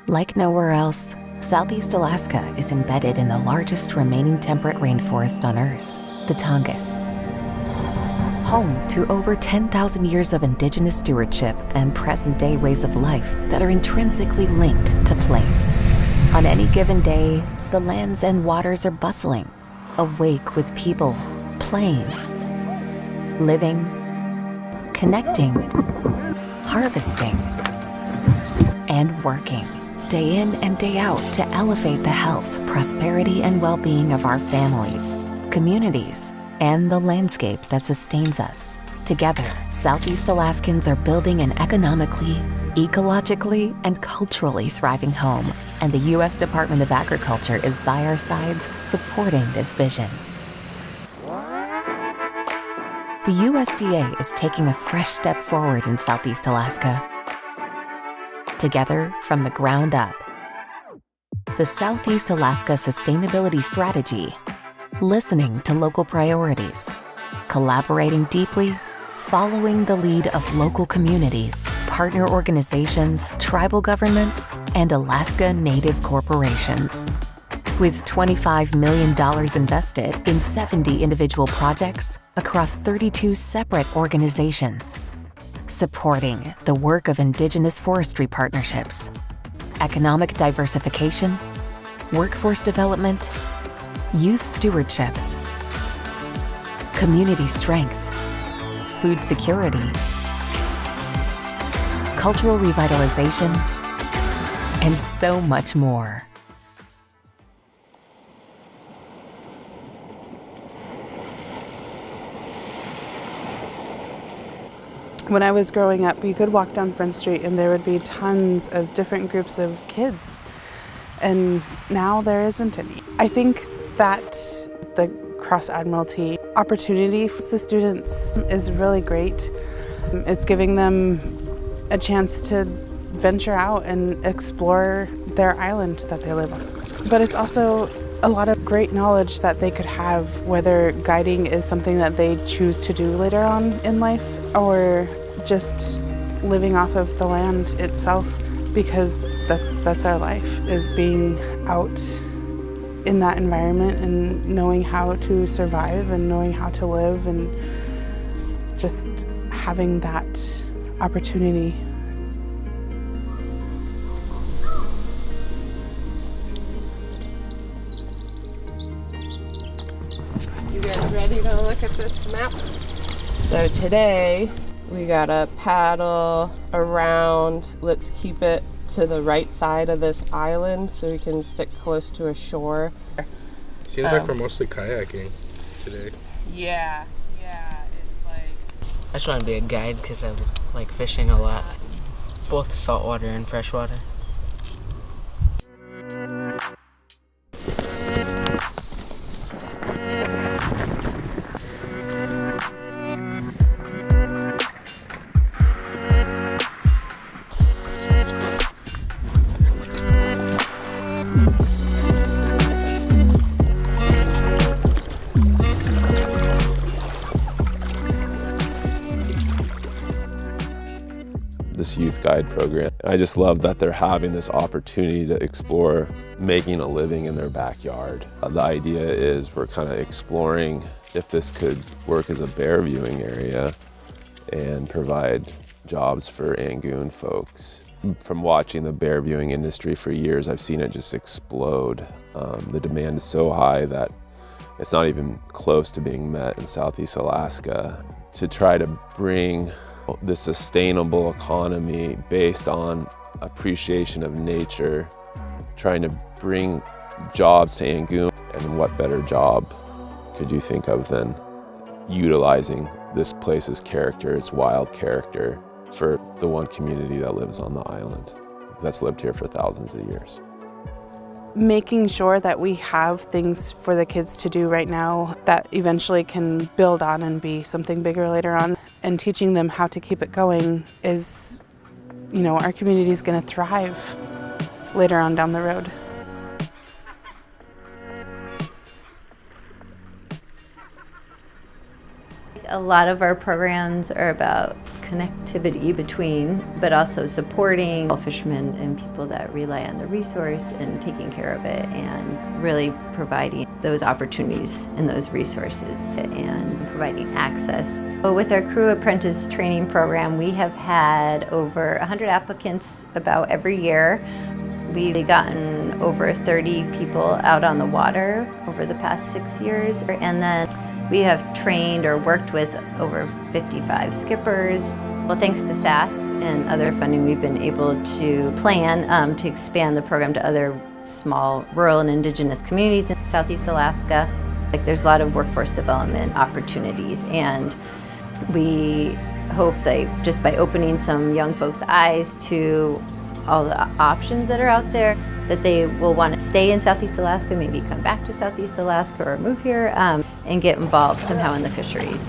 Like nowhere else, Southeast Alaska is embedded in the largest remaining temperate rainforest on Earth, the Tongass. Home to over 10,000 years of indigenous stewardship and present-day ways of life that are intrinsically linked to place. On any given day, the lands and waters are bustling, awake with people, playing, living, connecting, harvesting, and working, day in and day out, to elevate the health, prosperity, and well-being of our families, communities, and the landscape that sustains us. Together, Southeast Alaskans are building an economically, ecologically, and culturally thriving home, and the U.S. Department of Agriculture is by our sides supporting this vision. The USDA is taking a fresh step forward in Southeast Alaska. Together from the ground up. The Southeast Alaska Sustainability Strategy, listening to local priorities, collaborating deeply, following the lead of local communities, partner organizations, tribal governments, and Alaska Native corporations. With $25 million invested in 70 individual projects across 32 separate organizations, supporting the work of indigenous forestry partnerships, economic diversification, workforce development, youth stewardship, community strength, food security, cultural revitalization, and so much more. When I was growing up, you could walk down Front Street and there would be tons of different groups of kids. And now there isn't any. I think that the Cross Admiralty opportunity for the students is really great. It's giving them a chance to venture out and explore their island that they live on. But it's also a lot of great knowledge that they could have, whether guiding is something that they choose to do later on in life, or just living off of the land itself, because that's our life, is being out in that environment and knowing how to survive and knowing how to live and just having that opportunity. You guys ready to look at this map? So today we gotta paddle around. Let's keep it to the right side of this island so we can stick close to a shore. Seems like we're mostly kayaking today. Yeah, it's like... I just want to be a guide because I like fishing a lot, both saltwater and freshwater. This youth guide program. I just love that they're having this opportunity to explore making a living in their backyard. The idea is we're kind of exploring if this could work as a bear viewing area and provide jobs for Angoon folks. From watching the bear viewing industry for years, I've seen it just explode. The demand is so high that it's not even close to being met in Southeast Alaska. To try to bring the sustainable economy based on appreciation of nature, trying to bring jobs to Angoon. And what better job could you think of than utilizing this place's character, its wild character, for the one community that lives on the island that's lived here for thousands of years. Making sure that we have things for the kids to do right now that eventually can build on and be something bigger later on, and teaching them how to keep it going is, our community is going to thrive later on down the road. A lot of our programs are about connectivity between, but also supporting all fishermen and people that rely on the resource and taking care of it, and really providing those opportunities and those resources and providing access. So with our Crew Apprentice training program, we have had over 100 applicants about every year. We've gotten over 30 people out on the water over the past 6 years, and then we have trained or worked with over 55 skippers. Well, thanks to SAS and other funding, we've been able to plan to expand the program to other small rural and indigenous communities in Southeast Alaska. There's a lot of workforce development opportunities, and we hope that just by opening some young folks' eyes to all the options that are out there, that they will want to stay in Southeast Alaska, maybe come back to Southeast Alaska or move here and get involved somehow in the fisheries.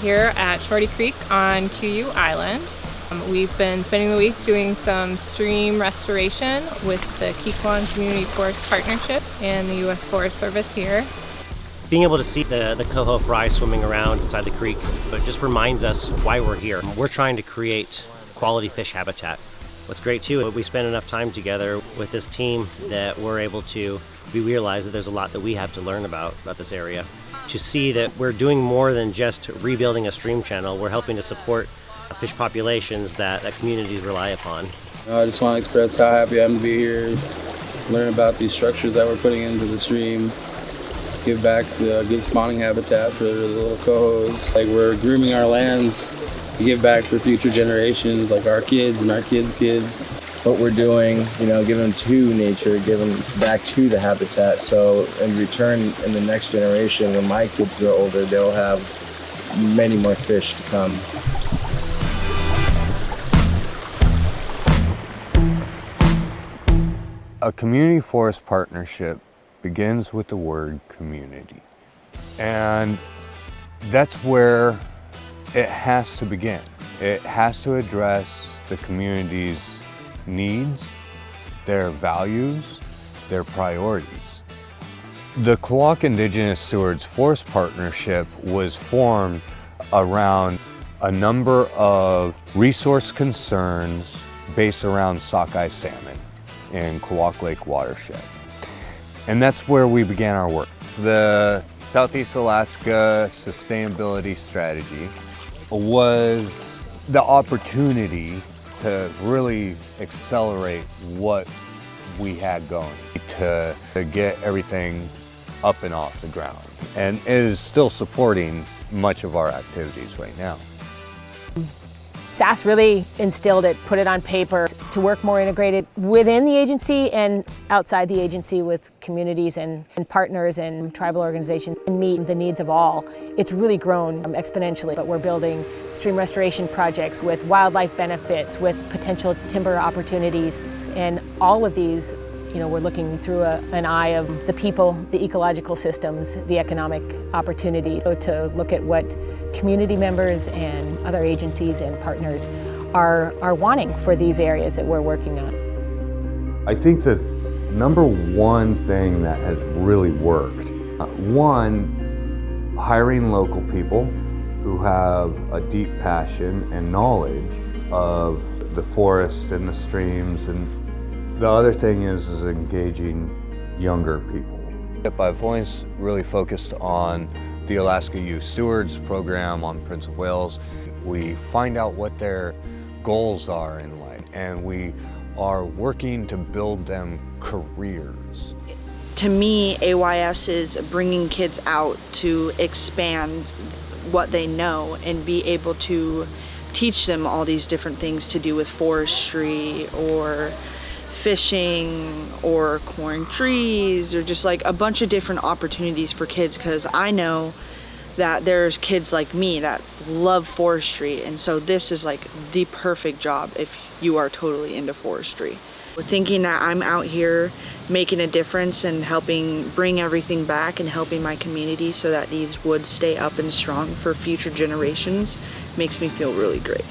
Here at Shorty Creek on QU Island. We've been spending the week doing some stream restoration with the Keekwan Community Forest Partnership and the U.S. Forest Service here. Being able to see the coho fry swimming around inside the creek, it just reminds us why we're here. We're trying to create quality fish habitat. What's great too, we spend enough time together with this team that we're able to, we realize that there's a lot that we have to learn about this area. To see that we're doing more than just rebuilding a stream channel, we're helping to support fish populations that communities rely upon. I just want to express how happy I am to be here, learn about these structures that we're putting into the stream, give back the good spawning habitat for the little cohos. Like, we're grooming our lands to give back for future generations, like our kids and our kids' kids. What we're doing, giving to nature, giving back to the habitat. So in return, in the next generation, when my kids grow older, they'll have many more fish to come. A community forest partnership begins with the word community. And that's where it has to begin. It has to address the community's needs, their values, their priorities. The Quogue Indigenous Stewards Forest Partnership was formed around a number of resource concerns based around sockeye salmon in Quogue Lake watershed. And that's where we began our work. The Southeast Alaska Sustainability Strategy was the opportunity to really accelerate what we had going, to get everything up and off the ground. And it is still supporting much of our activities right now. SAS really instilled it, put it on paper to work more integrated within the agency and outside the agency with communities and partners and tribal organizations and meet the needs of all. It's really grown exponentially, but we're building stream restoration projects with wildlife benefits, with potential timber opportunities, and all of these, we're looking through an eye of the people, the ecological systems, the economic opportunities. So to look at what community members and other agencies and partners are wanting for these areas that we're working on. I think the number one thing that has really worked, one, hiring local people who have a deep passion and knowledge of the forest and the streams, and the other thing is engaging younger people. I've always really focused on the Alaska Youth Stewards program on Prince of Wales. We find out what their goals are in life, and we are working to build them careers. To me, AYS is bringing kids out to expand what they know and be able to teach them all these different things to do with forestry or fishing or corn trees, or just like a bunch of different opportunities for kids, because I know that there's kids like me that love forestry, and so this is like the perfect job if you are totally into forestry. Thinking that I'm out here making a difference and helping bring everything back and helping my community so that these woods stay up and strong for future generations makes me feel really great.